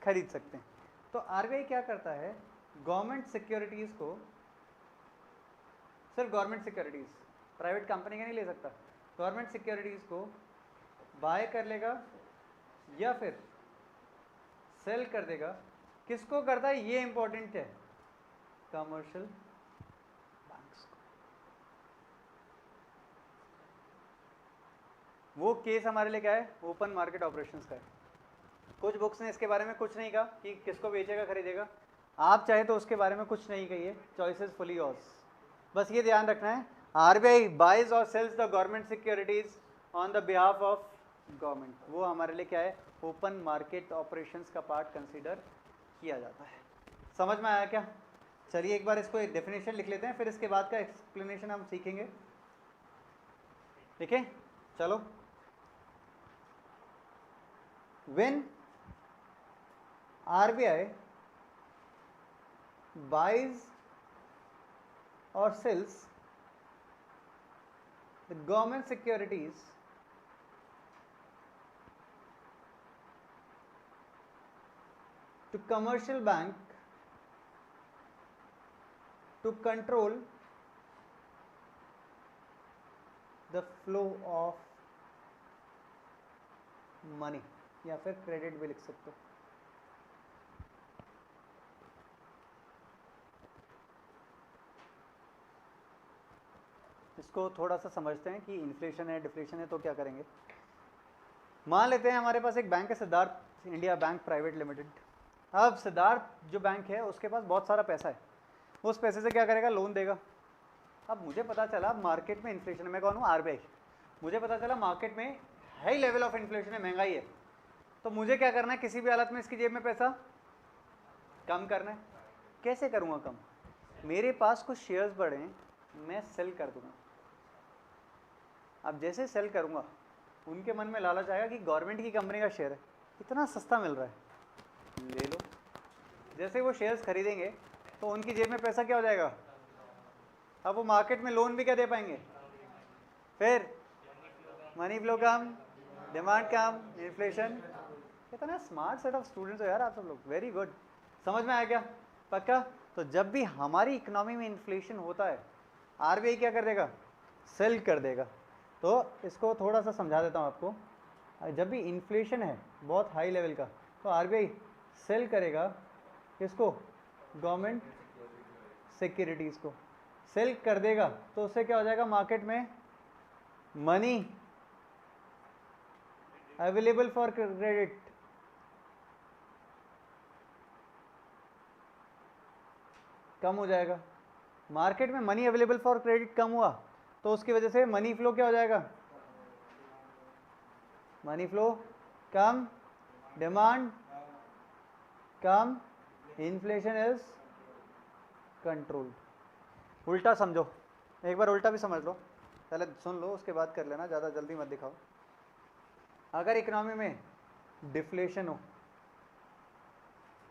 खरीद सकते हैं। तो आरबीआई क्या करता है, गवर्नमेंट सिक्योरिटीज़ को, सिर्फ गवर्नमेंट सिक्योरिटीज़, प्राइवेट कंपनी का नहीं ले सकता, गवर्नमेंट सिक्योरिटीज़ को बाय कर लेगा या फिर सेल कर देगा। किसको करता है ये इंपॉर्टेंट है? कमर्शियल बैंक्स को। वो केस हमारे लिए क्या है? ओपन मार्केट ऑपरेशंस का है। कुछ बुक्स ने इसके बारे में कुछ नहीं कहा कि किसको बेचेगा खरीदेगा, आप चाहे तो उसके बारे में कुछ नहीं कहिए, चॉइस इज फुली योर्स। बस ये ध्यान रखना है, आरबीआई बाइज और sells the government securities on the behalf of government. वो हमारे लिए क्या है? ओपन मार्केट ऑपरेशंस का पार्ट कंसीडर किया जाता है। समझ में आया क्या? चलिए एक बार इसको एक डेफिनेशन लिख लेते हैं, फिर इसके बाद का एक्सप्लेनेशन हम सीखेंगे। ठीक है, चलो। When RBI buys or sells the government securities to commercial bank to control the flow of money, या फिर क्रेडिट भी लिख सकते हो। इसको थोड़ा सा समझते हैं कि इन्फ्लेशन है, डिफ्लेशन है, तो क्या करेंगे। मान लेते हैं हमारे पास एक बैंक है, Siddharth India bank private limited. अब सिद्धार्थ जो बैंक है उसके पास बहुत सारा पैसा है, उस पैसे से क्या करेगा? लोन देगा। अब मुझे पता चला मार्केट में इन्फ्लेशन है, मैं कौन हूँ? आरबीआई। मुझे पता चला मार्केट में हाई लेवल ऑफ इन्फ्लेशन है, महंगाई है, तो मुझे क्या करना है? किसी भी हालत में इसकी जेब में पैसा कम करना है। कैसे करूँगा कम? मेरे पास कुछ शेयर्स बढ़े हैं, मैं सेल कर दूँगा। अब जैसे सेल करूँगा उनके मन में लालच आएगा कि गवर्नमेंट की कंपनी का शेयर है, इतना सस्ता मिल रहा है, ले लो। जैसे वो शेयर्स खरीदेंगे तो उनकी जेब में पैसा क्या हो जाएगा? अब वो मार्केट में लोन भी क्या दे पाएंगे? फिर मनी फ्लो कम, डिमांड कम, इन्फ्लेशन। कितना स्मार्ट सेट ऑफ स्टूडेंट्स हो यार आप सब लोग, वेरी गुड। समझ में आया क्या? पक्का? तो जब भी हमारी इकोनॉमी में इन्फ्लेशन होता है, आरबीआई क्या कर देगा? सेल कर देगा। तो इसको थोड़ा सा समझा देता हूँ आपको। जब भी इन्फ्लेशन है बहुत हाई लेवल का, तो आरबीआई सेल करेगा किसको? गवर्नमेंट सिक्योरिटीज़ को सेल कर देगा। तो उससे क्या हो जाएगा? मार्केट में मनी अवेलेबल फॉर क्रेडिट कम हो जाएगा। मार्केट में मनी अवेलेबल फॉर क्रेडिट कम हुआ तो उसकी वजह से मनी फ्लो क्या हो जाएगा? Money flow come, demand come, inflation is controlled. उल्टा समझो, एक बार उल्टा भी समझ लो, पहले सुन लो उसके बाद कर लेना, ज़्यादा जल्दी मत दिखाओ। अगर इकोनॉमी में डिफ्लेशन हो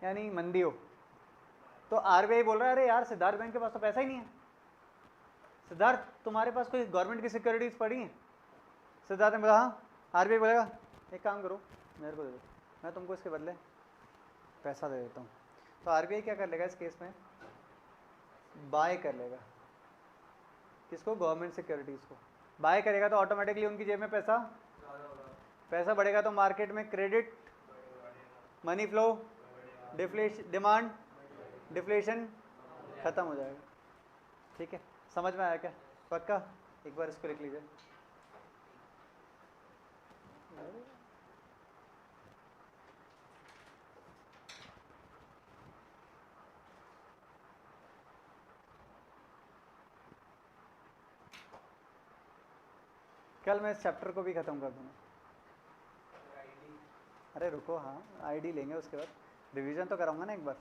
यानी मंदी हो, तो आरबीआई बोल रहा है अरे यार सिद्धार्थ बैंक के पास तो पैसा ही नहीं है, सिद्धार्थ तुम्हारे पास कोई गवर्नमेंट की सिक्योरिटीज पड़ी हैं? सिद्धार्थ ने बोला हाँ। आरबीआई बोलेगा एक काम करो मेरे को दे दो, मैं तुमको इसके बदले पैसा दे देता हूँ। तो आरबीआई क्या कर लेगा इस केस में? बाय कर लेगा। किसको? गवर्नमेंट सिक्योरिटीज़ को बाय करेगा तो ऑटोमेटिकली उनकी जेब में पैसा बढ़ेगा, तो मार्केट में credit money flow, deflation, demand, deflation खत्म हो जाएगा। ठीक है, समझ में आया क्या? पक्का? एक बार इसको लिख लीजिए। कल मैं इस चैप्टर को भी खत्म कर दूंगा। अरे रुको, हाँ आईडी लेंगे, उसके बाद रिवीजन तो कराऊंगा ना एक बार।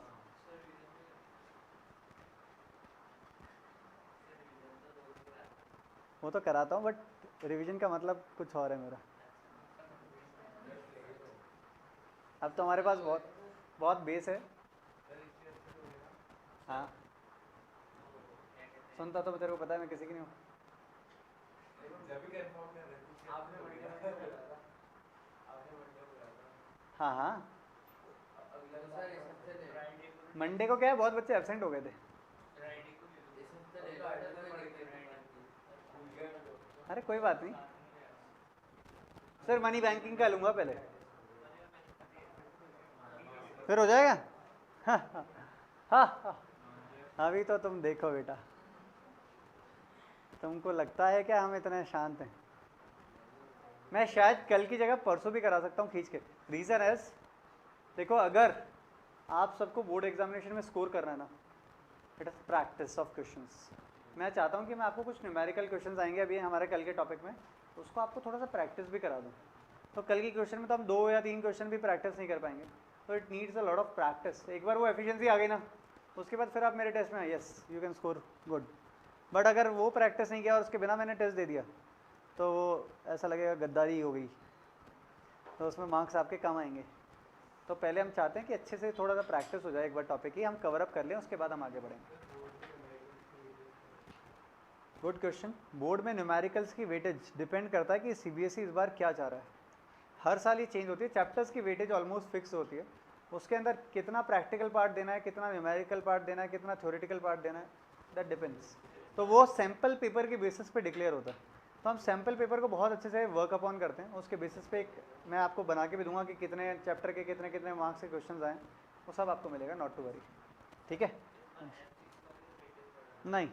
वो तो कराता हूँ, बट रिवीजन का मतलब कुछ और है मेरा। अब तो हमारे पास बहुत बहुत बेस है। हाँ, सुनता तो तेरे को पता है मैं किसी की नहीं हूँ। हाँ हाँ, मंडे को क्या है, बहुत बच्चे एब्सेंट हो गए थे। अरे कोई बात नहीं सर, मनी बैंकिंग का लूँगा पहले, फिर हो जाएगा। हाँ हाँ हाँ हाँ। अभी तो तुम देखो बेटा, तुमको लगता है क्या हम इतने शांत हैं? मैं शायद कल की जगह परसों भी करा सकता हूँ खींच के। रीज़न एज, देखो अगर आप सबको बोर्ड एग्जामिनेशन में स्कोर करना है ना, it is practice of questions. मैं चाहता हूँ कि मैं आपको कुछ न्यूमेरिकल क्वेश्चंस आएंगे अभी हमारे कल के टॉपिक में, उसको आपको थोड़ा सा प्रैक्टिस भी करा दूँ। तो कल की क्वेश्चन में तो हम 2 या 3 क्वेश्चन भी प्रैक्टिस नहीं कर पाएंगे, तो it needs a lot of practice. एक बार वो एफिशिएंसी आ गई ना, उसके बाद फिर आप मेरे टेस्ट में yes you can score good. But अगर वो प्रैक्टिस नहीं किया और उसके बिना मैंने टेस्ट दे दिया, तो वो ऐसा लगेगा गद्दारी हो गई, तो उसमें मार्क्स आपके कम आएंगे। तो पहले हम चाहते हैं कि अच्छे से थोड़ा सा प्रैक्टिस हो जाए, एक बार टॉपिक की हम कवर अप कर लें, उसके बाद हम आगे बढ़ेंगे। Good question. बोर्ड में न्यूमेरिकल्स की वेटेज डिपेंड करता है कि सीबीएसई इस बार क्या चाह रहा है। हर साल ये चेंज होती है, चैप्टर्स की वेटेज ऑलमोस्ट फिक्स होती है, उसके अंदर कितना प्रैक्टिकल पार्ट देना है, कितना न्यूमेरिकल पार्ट देना है, कितना थ्योरेटिकल पार्ट देना है, दैट डिपेंड्स। तो वो सैम्पल पेपर के बेसिस पे डिक्लेयर होता है। तो हम सैम्पल पेपर को बहुत अच्छे से वर्क अपॉन करते हैं, उसके बेसिस पे एक मैं आपको बना के भी दूंगा कि कितने चैप्टर के कितने कितने मार्क्स के क्वेश्चन आए, वो सब आपको मिलेगा, नॉट टू वरी। ठीक है? नहीं,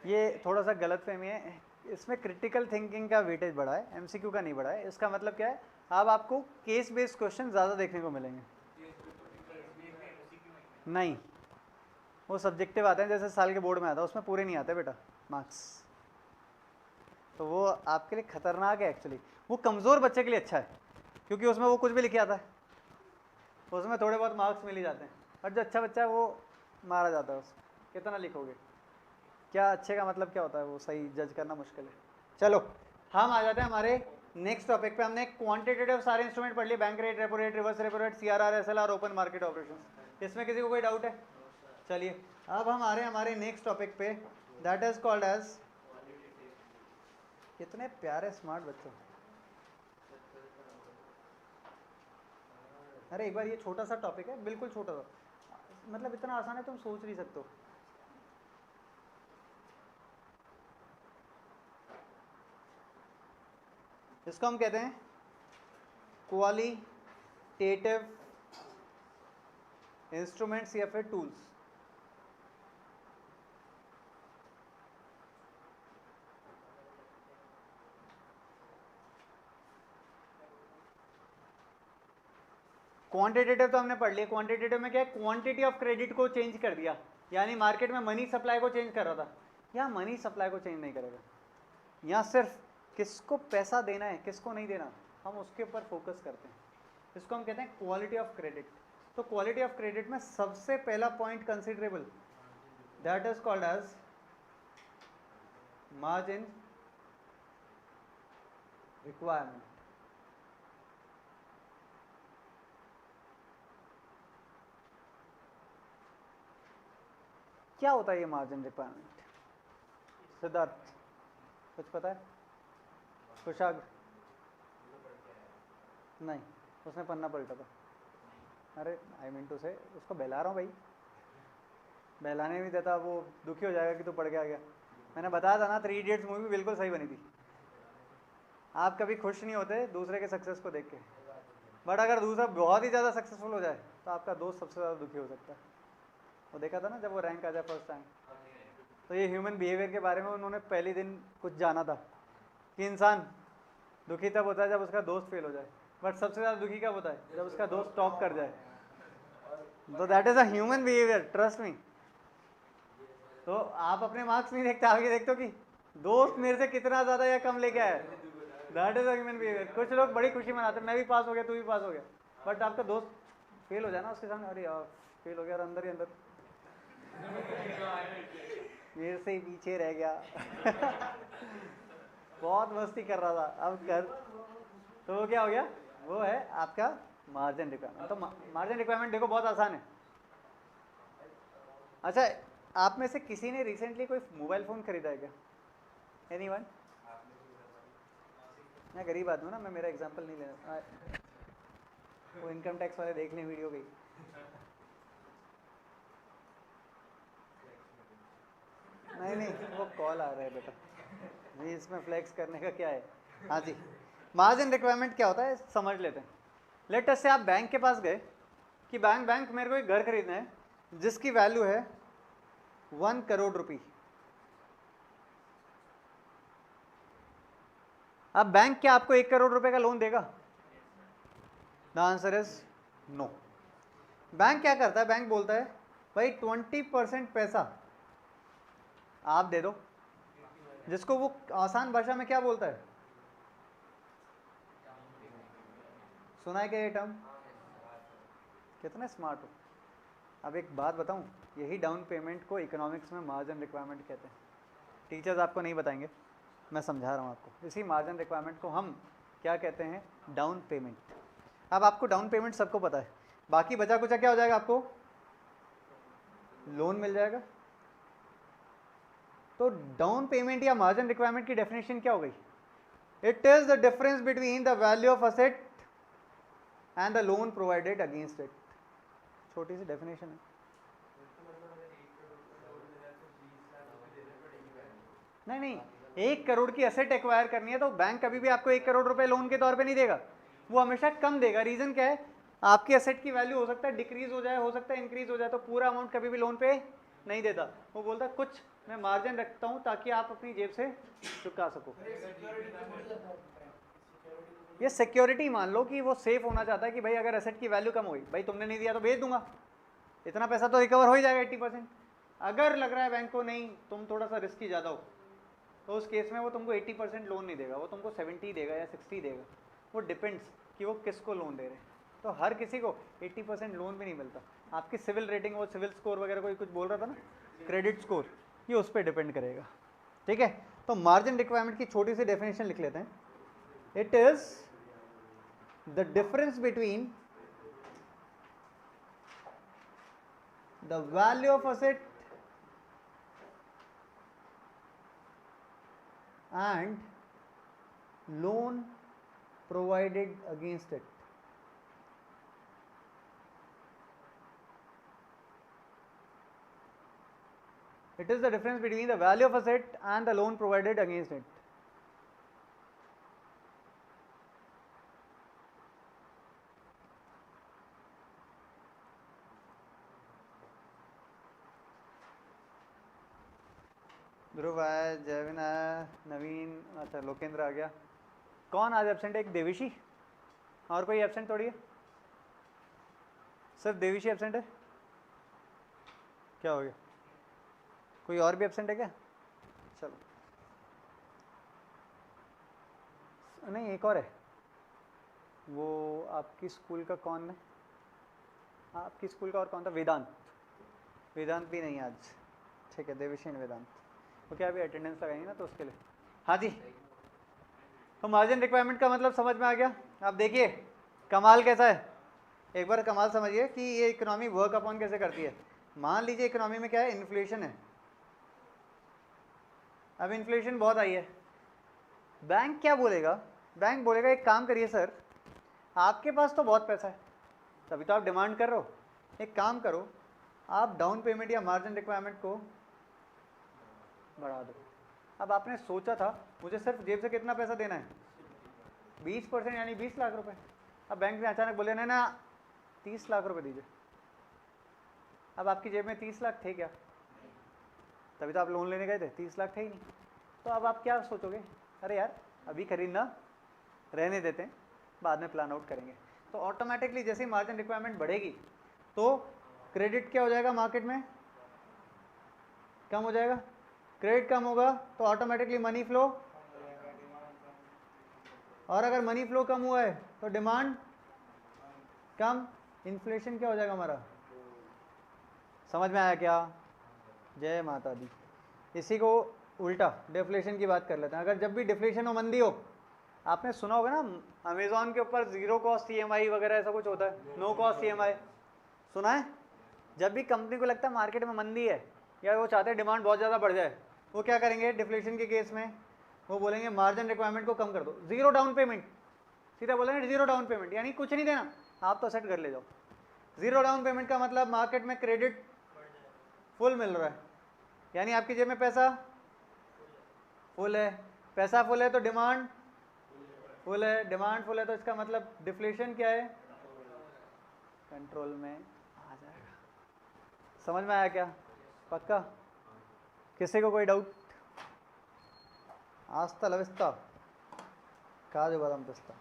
ये थोड़ा सा गलत फहमी है, इसमें क्रिटिकल थिंकिंग का वेटेज बढ़ा है, एमसीक्यू का नहीं बढ़ा है। इसका मतलब क्या है, अब आपको केस बेस्ड क्वेश्चन ज़्यादा देखने को मिलेंगे। नहीं, वो सब्जेक्टिव आते हैं, जैसे साल के बोर्ड में आता है, उसमें पूरे नहीं आते बेटा मार्क्स, तो वो आपके लिए खतरनाक है एक्चुअली। वो कमज़ोर बच्चे के लिए अच्छा है, क्योंकि उसमें वो कुछ भी लिखे आता है, उसमें थोड़े बहुत मार्क्स मिल ही जाते हैं। और जो अच्छा बच्चा है वो मारा जाता है उसमें, कितना लिखोगे, क्या अच्छे का मतलब क्या होता है, वो सही जज करना मुश्किल है। चलो हम आ जाते हैं हमारे नेक्स्ट टॉपिक पे। हमने क्वांटिटेटिव सारे इंस्ट्रूमेंट पढ़ लिए, bank rate, repo rate, reverse repo rate, CRR, SLR, open market operations. इसमें किसी को कोई डाउट है? चलिए अब हम आ रहे हैं हमारे नेक्स्ट टॉपिक पे, दैट इज कॉल्ड एज, कितने प्यारे स्मार्ट बच्चों। अरे एक बार, ये छोटा सा टॉपिक है, बिल्कुल छोटा सा, मतलब इतना आसान है तुम सोच नहीं सकते हो। इसको हम कहते हैं क्वालिटेटिव इंस्ट्रूमेंट्स या फिर टूल्स। क्वांटिटेटिव तो हमने पढ़ लिया। क्वांटिटेटिव में क्या है, क्वांटिटी ऑफ क्रेडिट को चेंज कर दिया, यानी मार्केट में मनी सप्लाई को चेंज कर रहा था। यहाँ मनी सप्लाई को चेंज नहीं करेगा, यहाँ सिर्फ किसको पैसा देना है किसको नहीं देना, हम उसके ऊपर फोकस करते हैं। इसको हम कहते हैं क्वालिटी ऑफ क्रेडिट। तो क्वालिटी ऑफ क्रेडिट में सबसे पहला point considerable, that is called as margin requirement. क्या होता है ये मार्जिन रिक्वायरमेंट? सिद्धार्थ कुछ पता है? कुशाग? नहीं, उसने पन्ना पलटा था। अरे आई मीन टू से, उसको बहला रहा हूँ भाई, बहलाने नहीं देता, वो दुखी हो जाएगा कि तू पढ़ के आ गया। मैंने बताया था ना, 3 इडियट्स मूवी बिल्कुल सही बनी थी। आप कभी खुश नहीं होते दूसरे के सक्सेस को देख के, बट अगर दूसरा बहुत ही ज़्यादा सक्सेसफुल हो जाए तो आपका दोस्त सबसे ज़्यादा दुखी हो सकता है। वो देखा था ना जब वो रैंक आ जाए फर्स्ट टाइम, तो ये ह्यूमन बिहेवियर के बारे में उन्होंने पहले दिन कुछ जाना था कि इंसान दुखी तब होता है जब उसका दोस्त फेल हो जाए, बट सबसे ज़्यादा दुखी कब होता है? जब उसका दोस्त टॉप कर जाए। तो that is a human behaviour, trust me. तो आप अपने मार्क्स नहीं देखते, आगे देखते हो कि दोस्त मेरे से कितना ज़्यादा या कम लेके आया। That is a human behaviour. कुछ लोग बड़ी खुशी मनाते हैं, मैं भी पास हो गया, तू भी पास हो गया, बट आपका दोस्त फेल हो जाए ना उसके सामने, अरे यार फेल हो गया, और अंदर ही अंदर मेरे से ही पीछे रह गया बहुत मस्ती कर रहा था, अब कर तो वो क्या हो गया? वो है आपका मार्जिन रिक्वायरमेंट। तो मार्जिन रिक्वायरमेंट देखो बहुत आसान है। अच्छा, आप में से किसी ने रिसेंटली कोई मोबाइल फ़ोन खरीदा है क्या? एनीवन? मैं गरीब आदमी हूँ ना, मैं मेरा एग्जांपल नहीं लेना, वो इनकम टैक्स वाले देख लें वीडियो गई। नहीं नहीं, वो कॉल आ रहा है बेटा जी, इसमें फ्लेक्स करने का क्या है। हाँ जी, मार्जिन रिक्वायरमेंट क्या होता है समझ लेते हैं। लेट अस से आप बैंक के पास गए कि बैंक मेरे को एक घर खरीदना है जिसकी वैल्यू है 1 करोड़ रुपए। अब बैंक क्या आपको 1 करोड़ रुपए का लोन देगा? The answer is no. Bank क्या करता है? बैंक बोलता है भाई 20% पैसा आप दे दो, जिसको वो आसान भाषा में क्या बोलता है? सुना है क्या ये टर्म? कितने स्मार्ट हो। अब एक बात बताऊं, यही डाउन पेमेंट को इकोनॉमिक्स में मार्जिन रिक्वायरमेंट कहते हैं। टीचर्स आपको नहीं बताएंगे, मैं समझा रहा हूँ आपको। इसी मार्जिन रिक्वायरमेंट को हम क्या कहते हैं? Down payment. अब आपको डाउन पेमेंट सबको पता है, बाकी बचा कुचा क्या हो जाएगा? आपको लोन मिल जाएगा। तो डाउन पेमेंट या मार्जिन रिक्वायरमेंट की डेफिनेशन क्या हो गई? It is the difference between the value of asset and the loan provided against it. छोटी सी डेफिनेशन है। नहीं नहीं, 1 करोड़ की एसेट एक्वायर करनी है तो बैंक कभी भी आपको 1 करोड़ रुपए लोन के तौर पे नहीं देगा, वो हमेशा कम देगा। रीजन क्या है? आपकी एसेट की वैल्यू हो सकता है डिक्रीज हो जाए, हो सकता है इंक्रीज हो जाए, तो पूरा अमाउंट कभी भी लोन पे नहीं देता। वो बोलता कुछ मैं मार्जिन रखता हूँ ताकि आप अपनी जेब से चुका सको। ये सिक्योरिटी मान लो कि वो सेफ होना चाहता है कि भाई अगर एसेट की वैल्यू कम हुई, भाई तुमने नहीं दिया तो भेज दूंगा, इतना पैसा तो रिकवर हो ही जाएगा 80%। अगर लग रहा है बैंक को नहीं तुम थोड़ा सा रिस्की ज़्यादा हो, तो उस केस में वो तुमको 80% लोन नहीं देगा, वो तुमको 70 देगा या 60 देगा। वो डिपेंड्स कि वो किसको लोन दे रहे हैं। तो हर किसी को 80% लोन भी नहीं मिलता। आपकी सिविल रेटिंग, वो सिविल स्कोर वगैरह कोई कुछ बोल रहा था ना, क्रेडिट स्कोर, ये उस पर डिपेंड करेगा। ठीक है, तो मार्जिन रिक्वायरमेंट की छोटी सी डेफिनेशन लिख लेते हैं। It is the difference between the value of asset and loan provided against it. It is the difference between the value of asset and the loan provided against it. ध्रुव आया, जयविन आया, नवीन, अच्छा लोकेंद्र आ गया। कौन आज एब्सेंट है? एक देविशी, और कोई एब्सेंट थोड़ी है? सिर्फ देविशी एब्सेंट है? क्या हो गया? कोई और भी एब्सेंट है क्या? चलो, नहीं एक और है। वो आपकी स्कूल का कौन है? आपकी स्कूल का और कौन था? वेदांत। वेदांत भी नहीं आज। ठीक है, देविशी एंड वेदांत। वो क्या अभी अटेंडेंस लगाएंगे ना, तो उसके लिए। हाँ जी, तो मार्जिन रिक्वायरमेंट का मतलब समझ में आ गया। आप देखिए कमाल कैसा है, एक बार कमाल समझिए कि ये इकोनॉमी वर्क अपॉन कैसे करती है। मान लीजिए इकोनॉमी में क्या है? इन्फ्लेशन है। अब इन्फ्लेशन बहुत आई है, बैंक क्या बोलेगा? बैंक बोलेगा एक काम करिए सर, आपके पास तो बहुत पैसा है, तभी तो आप डिमांड कर रहे हो, एक काम करो आप डाउन पेमेंट या मार्जिन रिक्वायरमेंट को बढ़ा दो। अब आपने सोचा था मुझे सिर्फ जेब से कितना पैसा देना है? 20%, यानी 20 लाख रुपए। अब बैंक ने अचानक बोले ना 30 लाख रुपए दीजिए। अब आपकी जेब में 30 लाख थे क्या? तभी तो आप लोन लेने गए थे, 30 लाख थे ही नहीं। तो अब आप क्या सोचोगे, अरे यार अभी खरीदना रहने देते हैं, बाद में प्लान आउट करेंगे। तो ऑटोमेटिकली जैसे ही मार्जिन रिक्वायरमेंट बढ़ेगी तो क्रेडिट क्या हो जाएगा मार्केट में, कम हो जाएगा। क्रेडिट कम होगा तो ऑटोमेटिकली मनी फ्लो, और अगर मनी फ्लो कम हुआ है तो डिमांड कम, इन्फ्लेशन क्या हो जाएगा हमारा। समझ में आया क्या? जय माता दी। इसी को उल्टा डिफ्लेशन की बात कर लेते हैं। अगर जब भी डिफ्लेशन हो, मंदी हो, आपने सुना होगा ना अमेजोन के ऊपर जीरो कॉस्ट EMI वगैरह ऐसा कुछ होता है, नो कॉस्ट EMI, सुना है? जब भी कंपनी को लगता है मार्केट में मंदी है या वो चाहते हैं डिमांड बहुत ज़्यादा बढ़ जाए, वो क्या करेंगे डिफ्लेशन के केस में, वो बोलेंगे मार्जिन रिक्वायरमेंट को कम कर दो, जीरो डाउन पेमेंट, सीधा बोलेंगे जीरो डाउन पेमेंट, यानी कुछ नहीं देना, आप तो सेट कर ले जाओ। जीरो डाउन पेमेंट का मतलब मार्केट में क्रेडिट फुल मिल रहा है, यानी आपकी जेब में पैसा फुल है, पैसा फुल है तो डिमांड फुल है, डिमांड फुल है तो इसका मतलब डिफ्लेशन क्या है, कंट्रोल में आ जाएगा। समझ में आया क्या? पक्का? किसी को कोई डाउट? आस्ता लविस्ता, काजू बादाम पिस्ता।